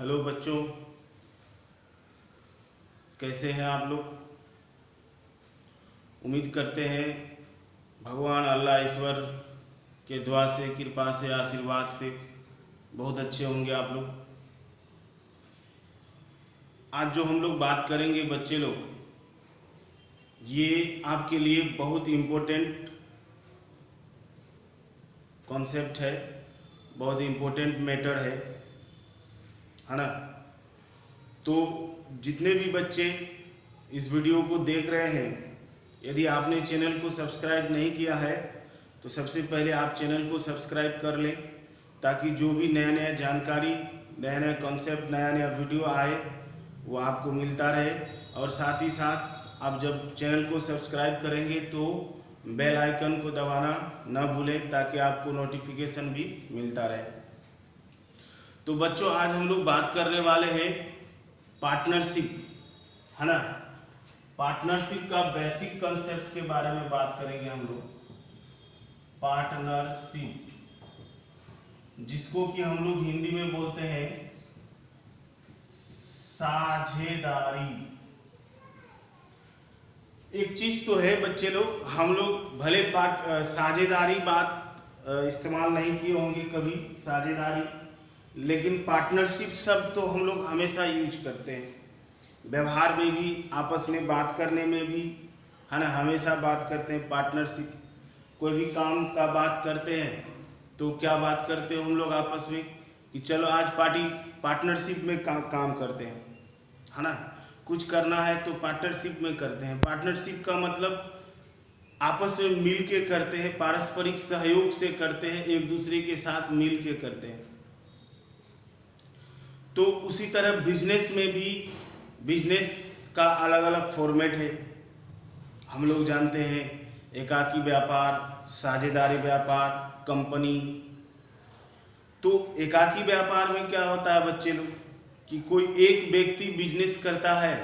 Hello बच्चों, कैसे हैं आप लोग। उम्मीद करते हैं भगवान अल्लाह ईश्वर के दुआ से, कृपा से, आशीर्वाद से बहुत अच्छे होंगे आप लोग। आज जो हम लोग बात करेंगे बच्चे लोग, ये आपके लिए बहुत इम्पोर्टेंट कॉन्सेप्ट है, बहुत इम्पोर्टेंट मैटर है ना। तो जितने भी बच्चे इस वीडियो को देख रहे हैं, यदि आपने चैनल को सब्सक्राइब नहीं किया है तो सबसे पहले आप चैनल को सब्सक्राइब कर लें, ताकि जो भी नया नया जानकारी, नया नया कॉन्सेप्ट, नया नया वीडियो आए वो आपको मिलता रहे। और साथ ही साथ आप जब चैनल को सब्सक्राइब करेंगे तो बेल आइकन को दबाना न भूलें, ताकि आपको नोटिफिकेशन भी मिलता रहे। तो बच्चों, आज हम लोग बात करने वाले हैं पार्टनरशिप, है ना। पार्टनरशिप का बेसिक कंसेप्ट के बारे में बात करेंगे हम लोग। पार्टनरशिप, जिसको कि हम लोग हिंदी में बोलते हैं साझेदारी। एक चीज तो है बच्चे लोग, हम लोग भले साझेदारी बात इस्तेमाल नहीं किए होंगे कभी, साझेदारी, लेकिन पार्टनरशिप शब्द तो हम लोग हमेशा यूज करते हैं, व्यवहार में भी, आपस में बात करने में भी, है ना। हमेशा बात करते हैं पार्टनरशिप। कोई भी काम का बात करते हैं तो क्या बात करते हैं हम लोग आपस में कि चलो आज पार्टनरशिप में काम करते हैं, है ना। कुछ करना है तो पार्टनरशिप में करते हैं। पार्टनरशिप का मतलब आपस में मिल के करते हैं, पारस्परिक सहयोग से करते हैं, एक दूसरे के साथ मिल के करते हैं। तो उसी तरह बिजनेस में भी, बिजनेस का अलग अलग फॉर्मेट है। हम लोग जानते हैं एकाकी व्यापार, साझेदारी व्यापार, कंपनी। तो एकाकी व्यापार में क्या होता है बच्चे लोग कि कोई एक व्यक्ति बिजनेस करता है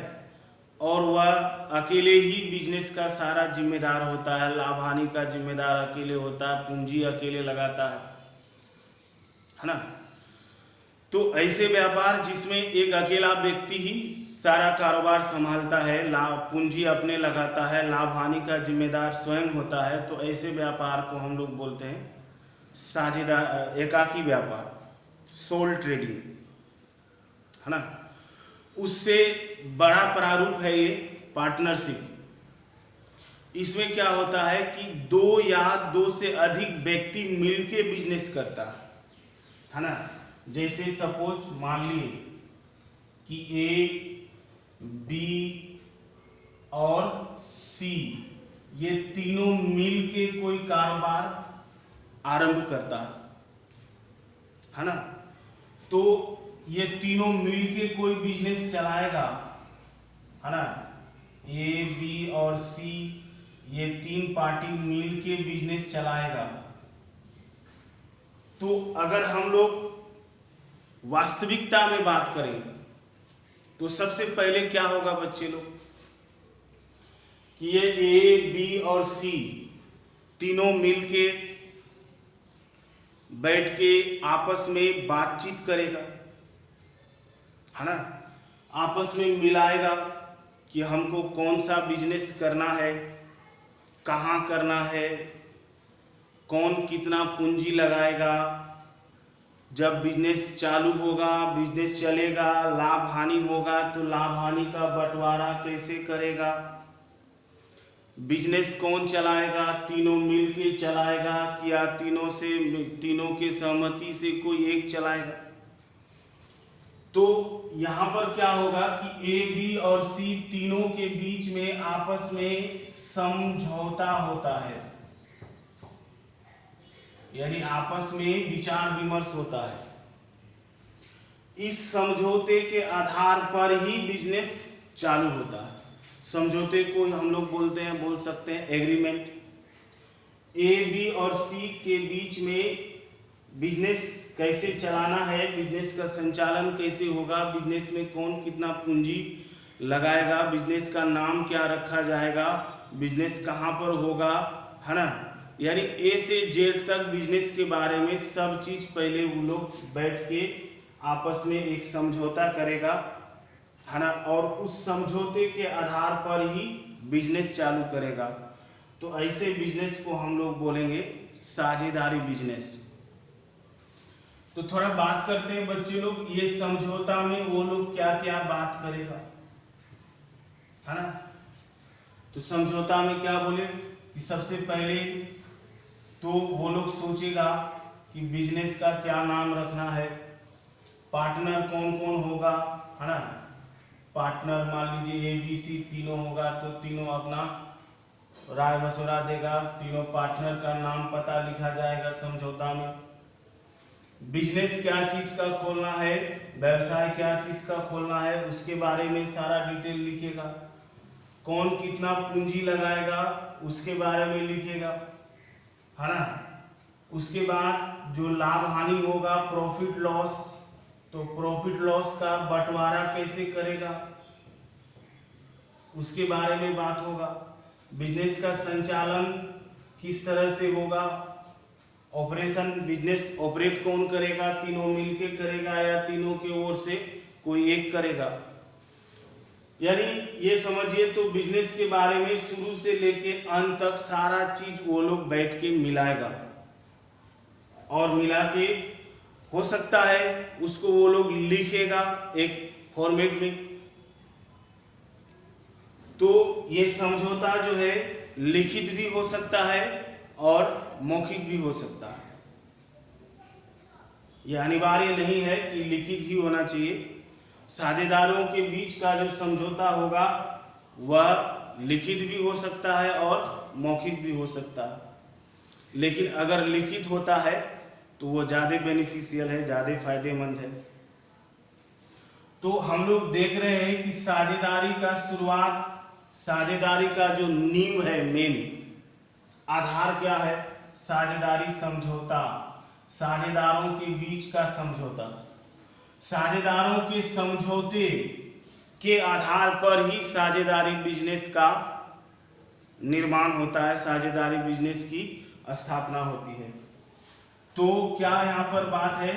और वह अकेले ही बिजनेस का सारा जिम्मेदार होता है, लाभ हानि का जिम्मेदार अकेले होता है, पूंजी अकेले लगाता है ना। तो ऐसे व्यापार जिसमें एक अकेला व्यक्ति ही सारा कारोबार संभालता है, लाभ पूंजी अपने लगाता है, लाभ हानि का जिम्मेदार स्वयं होता है, तो ऐसे व्यापार को हम लोग बोलते हैं साझेदार, एकाकी व्यापार, सोल ट्रेडिंग, है ना। उससे बड़ा प्रारूप है ये पार्टनरशिप। इसमें क्या होता है कि दो या दो से अधिक व्यक्ति मिलके बिजनेस करता है ना। जैसे सपोज मान लिए कि ए, बी और सी, ये तीनों मिलके कोई कारोबार आरंभ करता है ना। तो ये तीनों मिलके कोई बिजनेस चलाएगा, है ना। ए, बी और सी, ये तीन पार्टी मिलके बिजनेस चलाएगा। तो अगर हम लोग वास्तविकता में बात करें तो सबसे पहले क्या होगा बच्चे लोग कि ये ए, बी और सी तीनों मिलके बैठ के आपस में बातचीत करेगा, है ना। आपस में मिलाएगा कि हमको कौन सा बिजनेस करना है, कहाँ करना है, कौन कितना पूंजी लगाएगा, जब बिजनेस चालू होगा, बिजनेस चलेगा, लाभ हानि होगा तो लाभ हानि का बंटवारा कैसे करेगा, बिजनेस कौन चलाएगा, तीनों मिलके चलाएगा या तीनों के सहमति से कोई एक चलाएगा। तो यहाँ पर क्या होगा कि ए, बी और सी तीनों के बीच में आपस में समझौता होता है, यानी आपस में विचार विमर्श होता है। इस समझौते के आधार पर ही बिजनेस चालू होता है। समझौते को हम लोग बोल सकते हैं एग्रीमेंट। ए, बी और सी के बीच में बिजनेस कैसे चलाना है, बिजनेस का संचालन कैसे होगा, बिजनेस में कौन कितना पूंजी लगाएगा, बिजनेस का नाम क्या रखा जाएगा, बिजनेस कहाँ पर होगा, है ना। यानी ए से जेड तक बिजनेस के बारे में सब चीज पहले वो लोग बैठ के आपस में एक समझौता करेगा, है ना, और उस समझौते के आधार पर ही बिजनेस चालू करेगा। तो ऐसे बिजनेस को हम लोग बोलेंगे साझेदारी बिजनेस। तो थोड़ा बात करते हैं बच्चे लोग, ये समझौता में वो लोग क्या क्या बात करेगा, है ना। तो समझौता में क्या बोले कि सबसे पहले तो वो लोग सोचेगा कि बिजनेस का क्या नाम रखना है, पार्टनर कौन कौन होगा, है ना। पार्टनर मान लीजिए ABC तीनों होगा, तो तीनों अपना राय मशवरा देगा, तीनों पार्टनर का नाम पता लिखा जाएगा समझौता में। बिजनेस क्या चीज का खोलना है, व्यवसाय क्या चीज का खोलना है, उसके बारे में सारा डिटेल लिखेगा। कौन कितना पूंजी लगाएगा उसके बारे में लिखेगा, है ना। उसके बाद जो लाभ हानि होगा, प्रॉफिट लॉस, तो प्रॉफिट लॉस का बंटवारा कैसे करेगा उसके बारे में बात होगा। बिजनेस का संचालन किस तरह से होगा, ऑपरेशन बिजनेस ऑपरेट कौन करेगा, तीनों मिलके करेगा या तीनों के ओर से कोई एक करेगा। यानी ये समझिए तो बिजनेस के बारे में शुरू से लेके अंत तक सारा चीज वो लोग बैठ के मिलाएगा, और मिला के हो सकता है उसको वो लोग लिखेगा एक फॉर्मेट में। तो ये समझौता जो है लिखित भी हो सकता है और मौखिक भी हो सकता है। यह अनिवार्य नहीं है कि लिखित ही होना चाहिए। साझेदारों के बीच का जो समझौता होगा वह लिखित भी हो सकता है और मौखिक भी हो सकता है। लेकिन अगर लिखित होता है तो वो ज़्यादा बेनिफिशियल है, ज़्यादा फायदेमंद है। तो हम लोग देख रहे हैं कि साझेदारी का शुरुआत, साझेदारी का जो नींव है, मेन आधार क्या है, साझेदारी समझौता, साझेदारों के बीच का समझौता। साझेदारों के समझौते के आधार पर ही साझेदारी बिजनेस का निर्माण होता है, साझेदारी बिजनेस की स्थापना होती है। तो क्या यहाँ पर बात है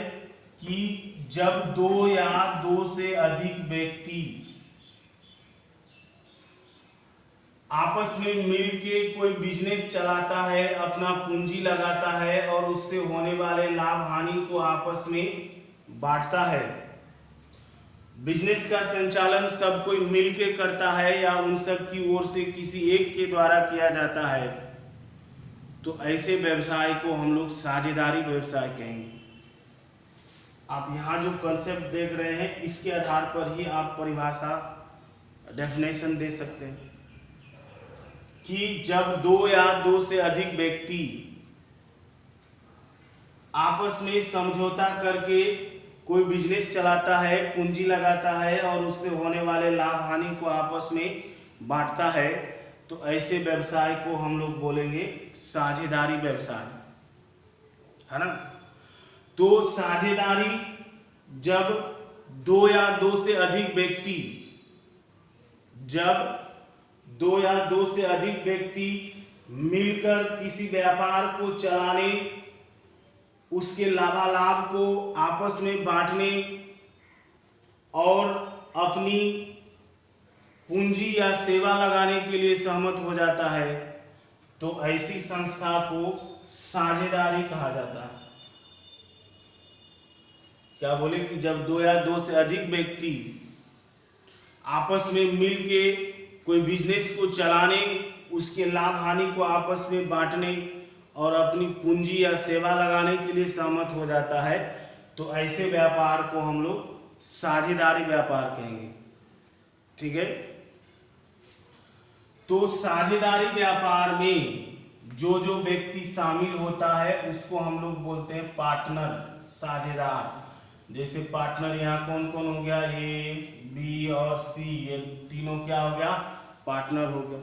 कि जब दो या दो से अधिक व्यक्ति आपस में मिलके कोई बिजनेस चलाता है, अपना पूंजी लगाता है और उससे होने वाले लाभ हानि को आपस में बांटता है, बिजनेस का संचालन सब कोई मिलके करता है या उन सब की ओर से किसी एक के द्वारा किया जाता है, तो ऐसे व्यवसाय को हम लोग साझेदारी व्यवसाय कहेंगे। आप यहाँ जो कंसेप्ट देख रहे हैं इसके आधार पर ही आप परिभाषा डेफिनेशन दे सकते हैं कि जब दो या दो से अधिक व्यक्ति आपस में समझौता करके कोई बिजनेस चलाता है, पूंजी लगाता है और उससे होने वाले लाभ हानि को आपस में बांटता है, तो ऐसे व्यवसाय को हम लोग बोलेंगे साझेदारी व्यवसाय, है ना। तो साझेदारी जब दो या दो से अधिक व्यक्ति, जब दो या दो से अधिक व्यक्ति मिलकर किसी व्यापार को चलाने, उसके लाभालाभ को आपस में बांटने और अपनी पूंजी या सेवा लगाने के लिए सहमत हो जाता है, तो ऐसी संस्था को साझेदारी कहा जाता है। क्या बोले कि जब दो या दो से अधिक व्यक्ति आपस में मिलके कोई बिजनेस को चलाने, उसके लाभ हानि को आपस में बांटने और अपनी पूंजी या सेवा लगाने के लिए सहमत हो जाता है, तो ऐसे व्यापार को हम लोग साझेदारी व्यापार कहेंगे। ठीक है। तो साझेदारी व्यापार में जो जो व्यक्ति शामिल होता है उसको हम लोग बोलते हैं पार्टनर, साझेदार। जैसे पार्टनर यहाँ कौन कौन हो गया, A, B और C, ये तीनों क्या हो गया, पार्टनर हो गया।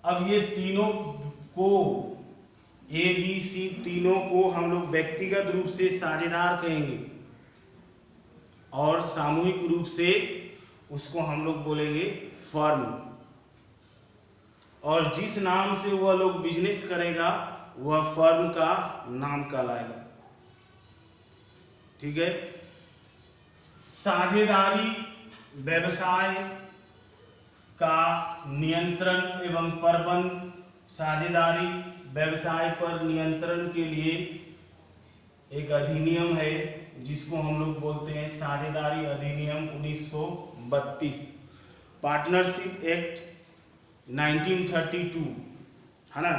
अब ये तीनों को, A, B, C तीनों को हम लोग व्यक्तिगत रूप से साझेदार कहेंगे और सामूहिक रूप से उसको हम लोग बोलेंगे फर्म। और जिस नाम से वह लोग बिजनेस करेगा वह फर्म का नाम कहलाएगा। ठीक है। साझेदारी व्यवसाय का नियंत्रण एवं प्रबंधन, साझेदारी व्यवसाय पर नियंत्रण के लिए एक अधिनियम है जिसको हम लोग बोलते हैं साझेदारी अधिनियम 1932, पार्टनरशिप एक्ट 1932, है ना।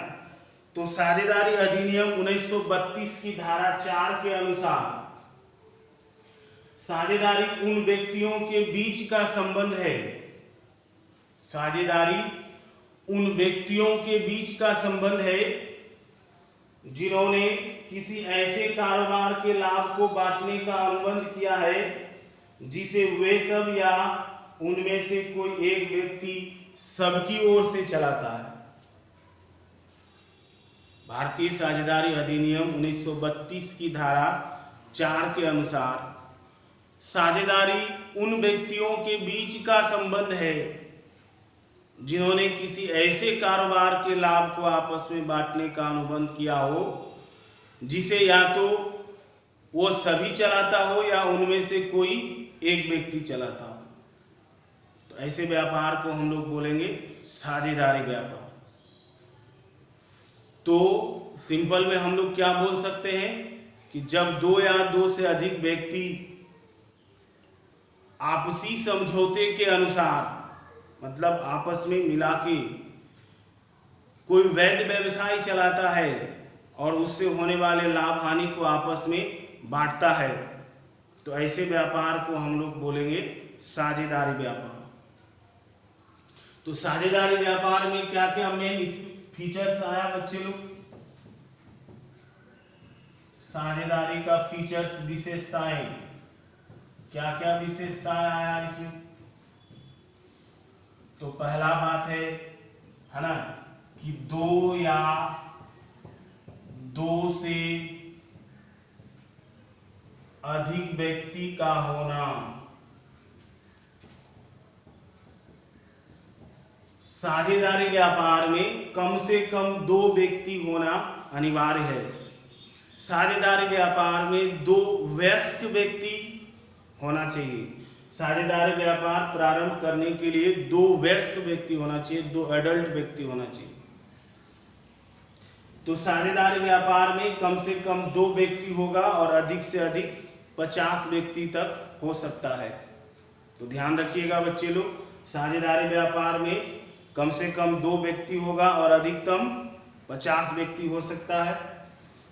तो साझेदारी अधिनियम 1932 की धारा 4 के अनुसार साझेदारी उन व्यक्तियों के बीच का संबंध है, साझेदारी उन व्यक्तियों के बीच का संबंध है जिन्होंने किसी ऐसे कारोबार के लाभ को बांटने का अनुबंध किया है जिसे वे सब या उनमें से कोई एक व्यक्ति सबकी ओर से चलाता है। भारतीय साझेदारी अधिनियम 1932 की धारा 4 के अनुसार साझेदारी उन व्यक्तियों के बीच का संबंध है जिन्होंने किसी ऐसे कारोबार के लाभ को आपस में बांटने का अनुबंध किया हो जिसे या तो वो सभी चलाता हो या उनमें से कोई एक व्यक्ति चलाता हो। तो ऐसे व्यापार को हम लोग बोलेंगे साझेदारी व्यापार। तो सिंपल में हम लोग क्या बोल सकते हैं कि जब दो या दो से अधिक व्यक्ति आपसी समझौते के अनुसार, मतलब आपस में मिला के कोई वैध व्यवसाय चलाता है और उससे होने वाले लाभ हानि को आपस में बांटता है, तो ऐसे व्यापार को हम लोग बोलेंगे साझेदारी व्यापार। तो साझेदारी व्यापार में क्या क्या मेन फीचर्स आया बच्चे लोग? साझेदारी का फीचर्स, विशेषताएं, क्या क्या विशेषताएं आया इसमें? तो पहला बात है ना, कि दो या दो से अधिक व्यक्ति का होना। साझेदारी व्यापार में कम से कम दो व्यक्ति होना अनिवार्य है। साझेदारी व्यापार में दो वयस्क व्यक्ति होना चाहिए। साझेदारी व्यापार प्रारंभ करने के लिए दो वयस्क व्यक्ति होना चाहिए, दो एडल्ट व्यक्ति होना चाहिए। तो साझेदारी व्यापार में कम से कम दो व्यक्ति होगा और अधिक से अधिक 50 व्यक्ति तक हो सकता है। तो ध्यान रखिएगा बच्चे लोग, साझेदारी व्यापार में कम से कम दो व्यक्ति होगा और अधिकतम 50 व्यक्ति हो सकता है।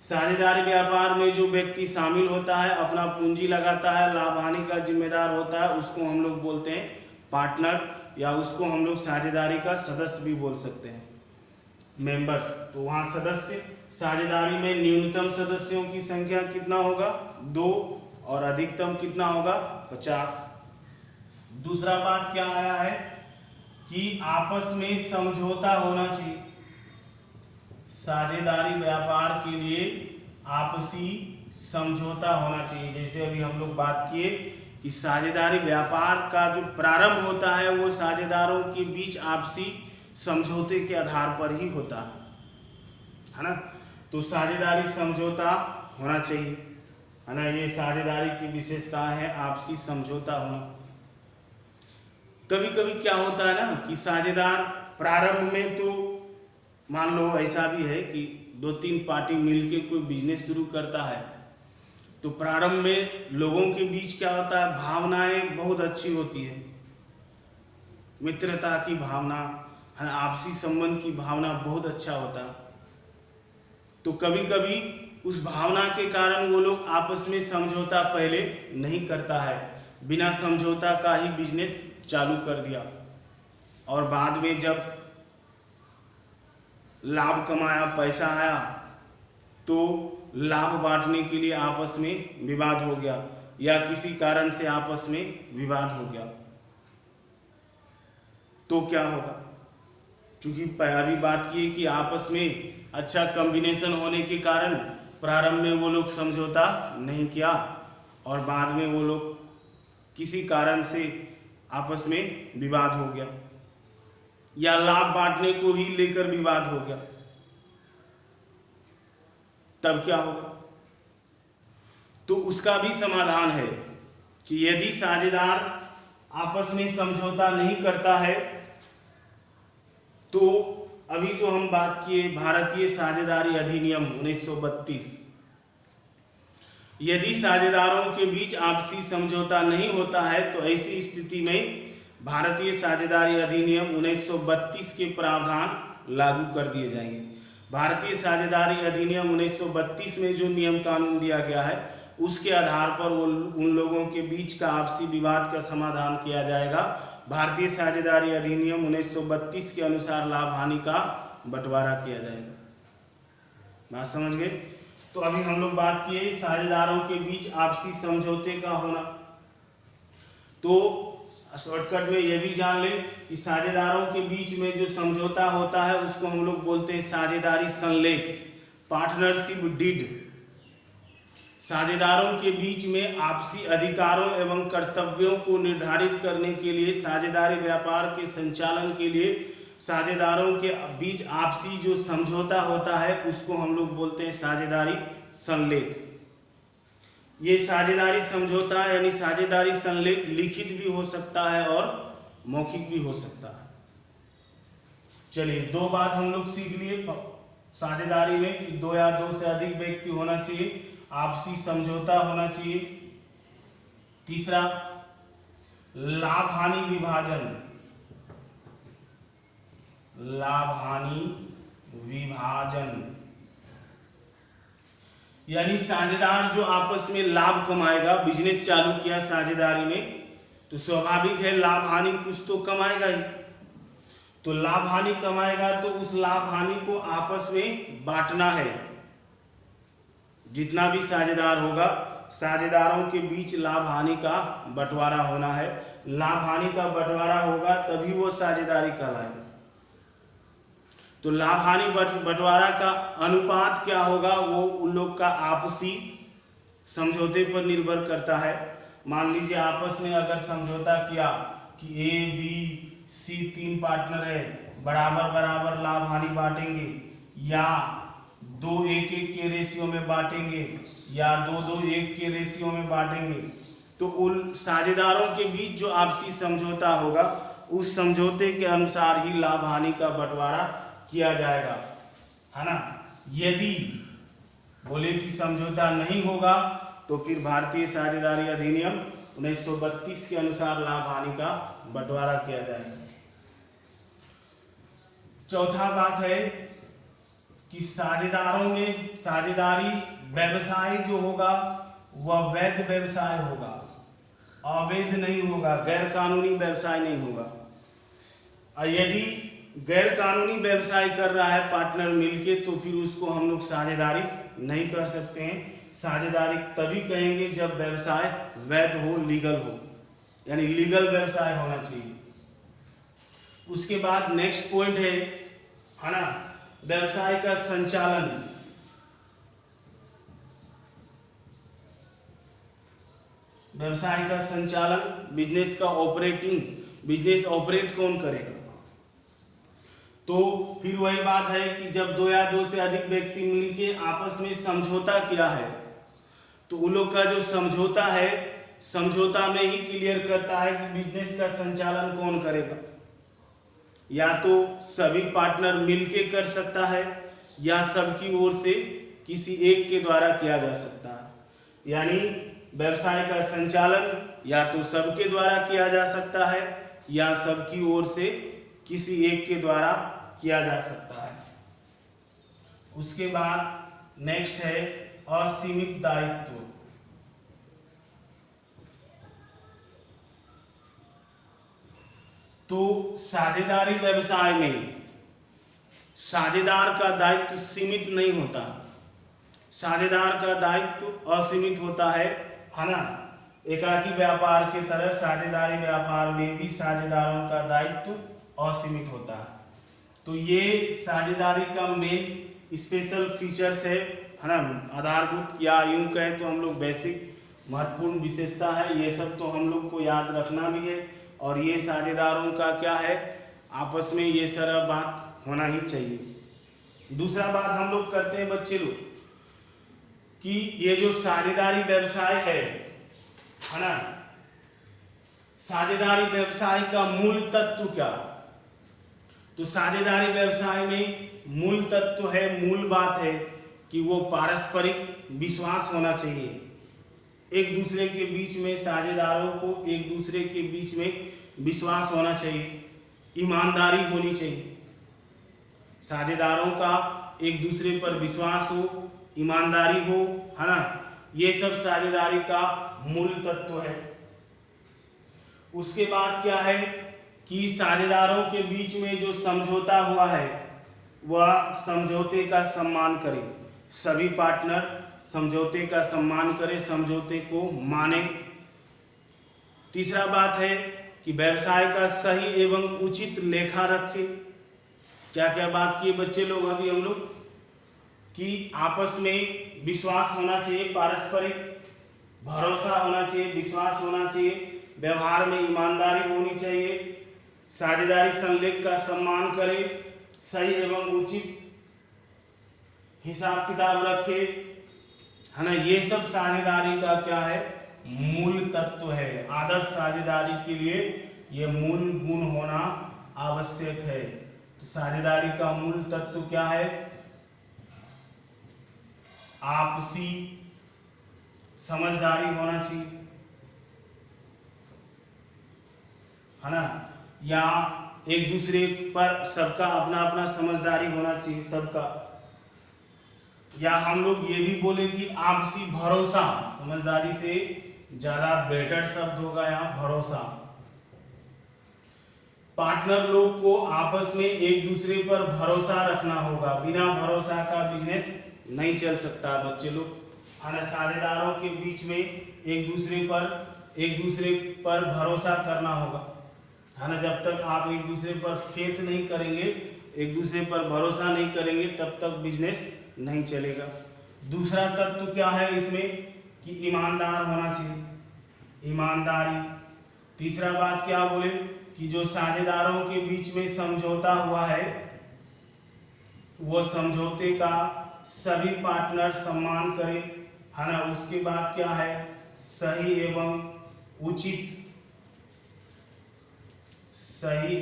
साझेदारी व्यापार में जो व्यक्ति शामिल होता है, अपना पूंजी लगाता है, लाभ हानि का जिम्मेदार होता है, उसको हम लोग बोलते हैं पार्टनर, या उसको हम लोग साझेदारी का सदस्य भी बोल सकते हैं, मेंबर्स। तो वहाँ सदस्य, साझेदारी में न्यूनतम सदस्यों की संख्या कितना होगा? 2, और अधिकतम कितना होगा? 50। दूसरा बात क्या आया है कि आपस में समझौता होना चाहिए। साझेदारी व्यापार के लिए आपसी समझौता होना चाहिए। जैसे अभी हम लोग बात किए कि साझेदारी व्यापार का जो प्रारंभ होता है वो साझेदारों के बीच आपसी समझौते के आधार पर ही होता है ना। तो साझेदारी समझौता होना चाहिए, है ना। ये साझेदारी की विशेषता है, आपसी समझौता होना। कभी कभी क्या होता है ना कि साझेदार प्रारंभ में, तो मान लो ऐसा भी है कि 2-3 पार्टी मिलके कोई बिजनेस शुरू करता है, तो प्रारंभ में लोगों के बीच क्या होता है, भावनाएं बहुत अच्छी होती है, मित्रता की भावना, है, आपसी संबंध की भावना बहुत अच्छा होता है। तो कभी कभी उस भावना के कारण वो लोग आपस में समझौता पहले नहीं करता है, बिना समझौता का ही बिजनेस चालू कर दिया, और बाद में जब लाभ कमाया, पैसा आया, तो लाभ बांटने के लिए आपस में विवाद हो गया या किसी कारण से आपस में विवाद हो गया, तो क्या होगा? चूंकि अभी बात की कि आपस में अच्छा कॉम्बिनेशन होने के कारण प्रारंभ में वो लोग समझौता नहीं किया और बाद में वो लोग किसी कारण से आपस में विवाद हो गया या लाभ बांटने को ही लेकर विवाद हो गया, तब क्या होगा? तो उसका भी समाधान है। कि यदि साझेदार आपस में समझौता नहीं करता है तो अभी जो हम बात किए भारतीय साझेदारी अधिनियम 1932, यदि साझेदारों के बीच आपसी समझौता नहीं होता है तो ऐसी स्थिति में भारतीय साझेदारी अधिनियम 1932 के प्रावधान लागू कर दिए जाएंगे। भारतीय साझेदारी अधिनियम 1932 में जो नियम कानून दिया गया है उसके आधार पर उन लोगों के बीच का आपसी विवाद का समाधान किया जाएगा। भारतीय साझेदारी अधिनियम 1932 के अनुसार लाभ हानि का बंटवारा किया जाएगा। बात समझ गए? तो अभी हम लोग बात किए साझेदारों के बीच आपसी समझौते का होना। तो शॉर्टकट में यह भी जान लें कि साझेदारों के बीच में जो समझौता होता है उसको हम लोग बोलते हैं साझेदारी संलेख, पार्टनरशिप डीड। साझेदारों के बीच में आपसी अधिकारों एवं कर्तव्यों को निर्धारित करने के लिए साझेदारी व्यापार के संचालन के लिए साझेदारों के बीच आपसी जो समझौता होता है उसको हम लोग बोलते हैं साझेदारी संलेख। ये साझेदारी समझौता यानी साझेदारी संलेख लिखित भी हो सकता है और मौखिक भी हो सकता है। चलिए, दो बात हम लोग सीख लिए साझेदारी में कि दो या दो से अधिक व्यक्ति होना चाहिए, आपसी समझौता होना चाहिए। तीसरा, लाभ हानि विभाजन, लाभ हानि विभाजन यानी साझेदार जो आपस में लाभ कमाएगा, बिजनेस चालू किया साझेदारी में तो स्वाभाविक है लाभ हानि कुछ तो कमाएगा ही। तो लाभ हानि कमाएगा तो उस लाभ हानि को आपस में बांटना है। जितना भी साझेदार होगा साझेदारों के बीच लाभ हानि का बंटवारा होना है। लाभ हानि का बंटवारा होगा तभी वो साझेदारी कहलाएगा। तो लाभ हानि बंटवारा का अनुपात क्या होगा वो उन लोग का आपसी समझौते पर निर्भर करता है। मान लीजिए आपस में अगर समझौता किया कि ए बी सी तीन पार्टनर है, बराबर बराबर लाभ हानि बांटेंगे या 2-1-1 के रेशियो में बांटेंगे या 2-2-1 के रेशियो में बांटेंगे, तो उन साझेदारों के बीच जो आपसी समझौता होगा उस समझौते के अनुसार ही लाभ हानि का बंटवारा किया जाएगा, है ना। यदि बोले कि समझौता नहीं होगा तो फिर भारतीय साझेदारी अधिनियम 1932 के अनुसार लाभ हानि का बंटवारा किया जाएगा। चौथा बात है कि साझेदारों में साझेदारी व्यवसाय जो होगा वह वैध व्यवसाय होगा, अवैध नहीं होगा, गैर कानूनी व्यवसाय नहीं होगा। और यदि गैर कानूनी व्यवसाय कर रहा है पार्टनर मिलके तो फिर उसको हम लोग साझेदारी नहीं कर सकते हैं। साझेदारी तभी कहेंगे जब व्यवसाय वैध हो, लीगल हो, यानी लीगल व्यवसाय होना चाहिए। उसके बाद नेक्स्ट पॉइंट है ना, व्यवसाय का संचालन। व्यवसाय का संचालन, बिजनेस का ऑपरेटिंग, बिजनेस ऑपरेट कौन करेगा। तो फिर वही बात है कि जब दो या दो से अधिक व्यक्ति मिलके आपस में समझौता किया है तो उन लोग का जो समझौता है, समझौता में ही क्लियर करता है कि बिजनेस का संचालन कौन करेगा। या तो सभी पार्टनर मिलके कर सकता है या सबकी ओर से किसी एक के द्वारा किया जा सकता है। यानी व्यवसाय का संचालन या तो सबके द्वारा किया जा सकता है या सबकी ओर से किसी एक के द्वारा किया जा सकता है। उसके बाद नेक्स्ट है असीमित दायित्व। तो साझेदारी व्यवसाय में साझेदार का दायित्व सीमित नहीं होता, साझेदार का दायित्व असीमित होता है ना। एकाकी व्यापार के तरह साझेदारी व्यापार में भी साझेदारों का दायित्व असीमित होता है। तो ये साझेदारी का मेन स्पेशल फीचर्स है ना, आधारभूत या यूं कहें तो हम लोग बेसिक महत्वपूर्ण विशेषता है। ये सब तो हम लोग को याद रखना भी है और ये साझेदारों का क्या है, आपस में ये सारा बात होना ही चाहिए। दूसरा बात हम लोग करते हैं बच्चे लोग कि ये जो साझेदारी व्यवसाय है ना, साझेदारी व्यवसाय का मूल तत्व क्या है? तो साझेदारी व्यवसाय में मूल तत्व है, मूल बात है कि वो पारस्परिक विश्वास होना चाहिए। एक दूसरे के बीच में, साझेदारों को एक दूसरे के बीच में विश्वास होना चाहिए, ईमानदारी होनी चाहिए। साझेदारों का एक दूसरे पर विश्वास हो, ईमानदारी हो, है ना, ये सब साझेदारी का मूल तत्व है। उसके बाद क्या है कि साझेदारों के बीच में जो समझौता हुआ है वह समझौते का सम्मान करें। सभी पार्टनर समझौते का सम्मान करें, समझौते को माने। तीसरा बात है कि व्यवसाय का सही एवं उचित लेखा रखें। क्या क्या बात किए बच्चे लोग अभी हम लोग कि आपस में विश्वास होना चाहिए, पारस्परिक भरोसा होना चाहिए, विश्वास होना चाहिए, व्यवहार में ईमानदारी होनी चाहिए, साझेदारी संलेख का सम्मान करें, सही एवं उचित हिसाब किताब रखे, है ना। ये सब साझेदारी का क्या है? मूल तत्व है। आदर्श साझेदारी के लिए ये मूल गुण होना आवश्यक है। तो साझेदारी का मूल तत्व क्या है? आपसी समझदारी होना चाहिए, है ना, या एक दूसरे पर सबका अपना अपना समझदारी होना चाहिए सबका, या हम लोग ये भी बोले कि आपसी भरोसा। समझदारी से ज्यादा बेटर शब्द होगा यहाँ भरोसा। पार्टनर लोग को आपस में एक दूसरे पर भरोसा रखना होगा। बिना भरोसा का बिजनेस नहीं चल सकता बच्चे लोग, है ना। साझेदारों के बीच में एक दूसरे पर भरोसा करना होगा, है ना। जब तक आप एक दूसरे पर फेथ नहीं करेंगे, एक दूसरे पर भरोसा नहीं करेंगे, तब तक बिजनेस नहीं चलेगा। दूसरा तत्व क्या है इसमें कि ईमानदार होना चाहिए, ईमानदारी। तीसरा बात क्या बोले कि जो साझेदारों के बीच में समझौता हुआ है वो समझौते का सभी पार्टनर सम्मान करें, है ना। उसके बाद क्या है? सही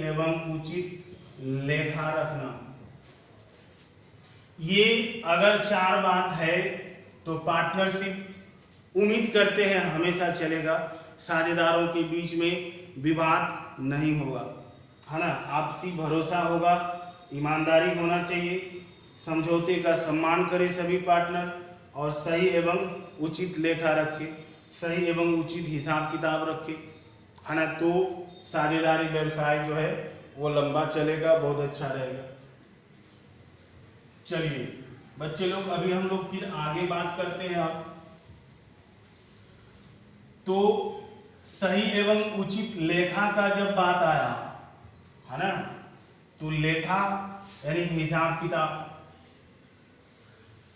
एवं उचित लेखा रखना। ये अगर चार बात है तो पार्टनरशिप उम्मीद करते हैं हमेशा चलेगा, साझेदारों के बीच में विवाद नहीं होगा, है ना। आपसी भरोसा होगा, ईमानदारी होना चाहिए, समझौते का सम्मान करें सभी पार्टनर, और सही एवं उचित लेखा रखें, सही एवं उचित हिसाब किताब रखें, है ना। तो साझेदारी व्यवसाय जो है वो लंबा चलेगा, बहुत अच्छा रहेगा। चलिए बच्चे लोग अभी हम लोग फिर आगे बात करते हैं। अब तो सही एवं उचित लेखा का जब बात आया, है ना, तो लेखा यानी हिसाब किताब।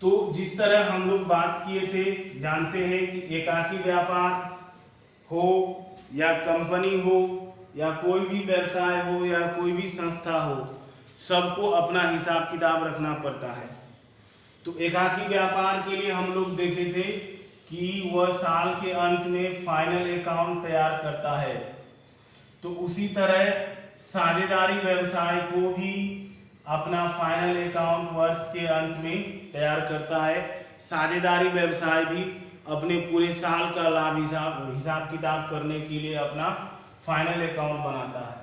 तो जिस तरह हम लोग बात किए थे, जानते हैं कि एकाकी व्यापार हो या कंपनी हो या कोई भी व्यवसाय हो या कोई भी संस्था हो, सबको अपना हिसाब किताब रखना पड़ता है। तो एकाकी व्यापार के लिए हम लोग देखे थे कि वह साल के अंत में फाइनल अकाउंट तैयार करता है। तो उसी तरह साझेदारी व्यवसाय को भी अपना फाइनल अकाउंट वर्ष के अंत में तैयार करता है। साझेदारी व्यवसाय भी अपने पूरे साल का लाभ हिसाब किताब करने के लिए अपना फाइनल अकाउंट बनाता है।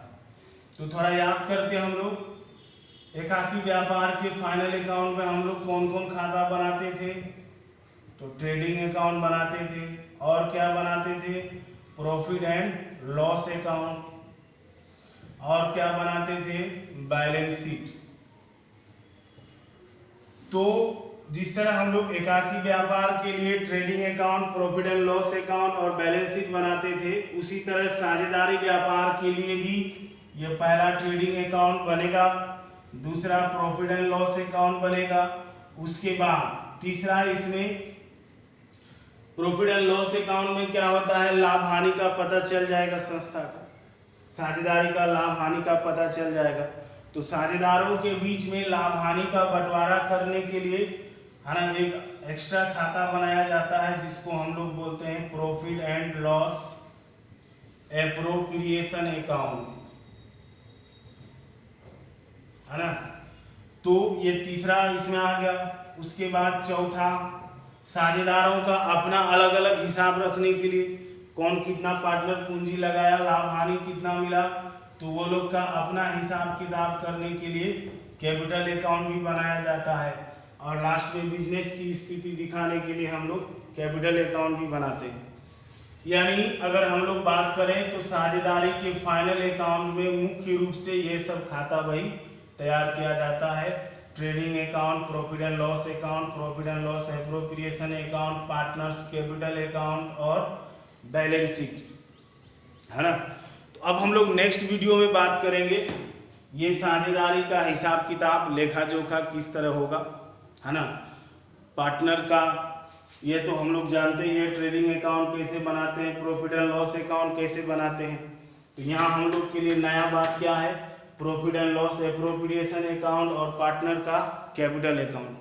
तो थोड़ा याद करते हम लोग, एकाकी व्यापार के फाइनल अकाउंट में हम लोग कौन कौन खाता बनाते थे? तो ट्रेडिंग अकाउंट बनाते थे, और क्या बनाते थे? प्रॉफिट एंड लॉस अकाउंट, और क्या बनाते थे? Balance sheet. तो जिस तरह हम लोग एकाकी व्यापार के लिए trading account, profit and loss account और बैलेंस शीट बनाते थे, उसी तरह साझेदारी व्यापार के लिए भी ये पहला ट्रेडिंग अकाउंट बनेगा, दूसरा प्रॉफिट एंड लॉस अकाउंट बनेगा, उसके बाद तीसरा इसमें प्रॉफिट एंड लॉस अकाउंट में क्या होता है? लाभ हानि का पता चल जाएगा, संस्था का, साझेदारी का लाभ हानि का पता चल जाएगा। तो साझेदारों के बीच में लाभ हानि का बंटवारा करने के लिए, है ना, एक एक्स्ट्रा खाता बनाया जाता है जिसको हम लोग बोलते हैं profit and loss appropriation account, है ना। तो ये तीसरा इसमें आ गया। उसके बाद चौथा, साझेदारों का अपना अलग अलग हिसाब रखने के लिए, कौन कितना पार्टनर पूंजी लगाया, लाभ हानि कितना मिला, तो वो लोग का अपना हिसाब किताब करने के लिए कैपिटल अकाउंट भी बनाया जाता है। और लास्ट में बिजनेस की स्थिति दिखाने के लिए हम लोग कैपिटल अकाउंट भी बनाते हैं। यानी अगर हम लोग बात करें तो साझेदारी के फाइनल अकाउंट में मुख्य रूप से ये सब खाता बही तैयार किया जाता है। Trading account, profit and loss account, profit and loss appropriation account, partners capital account और बैलेंस शीट, है ना। तो अब हम लोग नेक्स्ट वीडियो में बात करेंगे ये साझेदारी का हिसाब किताब, लेखा जोखा किस तरह होगा, है ना। पार्टनर का ये तो हम लोग जानते ही है, ट्रेडिंग अकाउंट कैसे बनाते हैं, प्रॉफिट एंड लॉस अकाउंट कैसे बनाते हैं। तो यहाँ हम लोग के लिए नया बात क्या है, profit and loss appropriation account और पार्टनर का कैपिटल अकाउंट।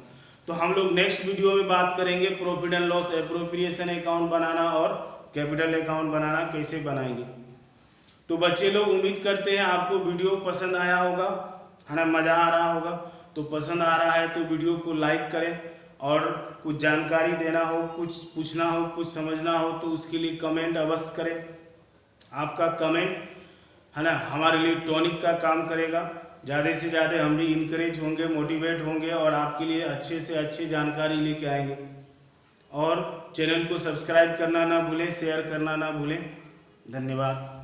तो हम लोग नेक्स्ट वीडियो में बात करेंगे profit and loss appropriation account बनाना और कैपिटल अकाउंट बनाना कैसे बनाएंगे। तो बच्चे लोग उम्मीद करते हैं आपको वीडियो पसंद आया होगा, है ना, मज़ा आ रहा होगा। तो पसंद आ रहा है तो वीडियो को लाइक करें, और कुछ जानकारी देना हो, कुछ पूछना हो, कुछ समझना हो तो उसके लिए कमेंट अवश्य करें। आपका कमेंट, है ना, हमारे लिए टॉनिक का काम करेगा। ज़्यादा से ज़्यादा हम भी इनकरेज होंगे, मोटिवेट होंगे और आपके लिए अच्छे से अच्छी जानकारी लेके आएंगे। और चैनल को सब्सक्राइब करना ना भूलें, शेयर करना ना भूलें। धन्यवाद।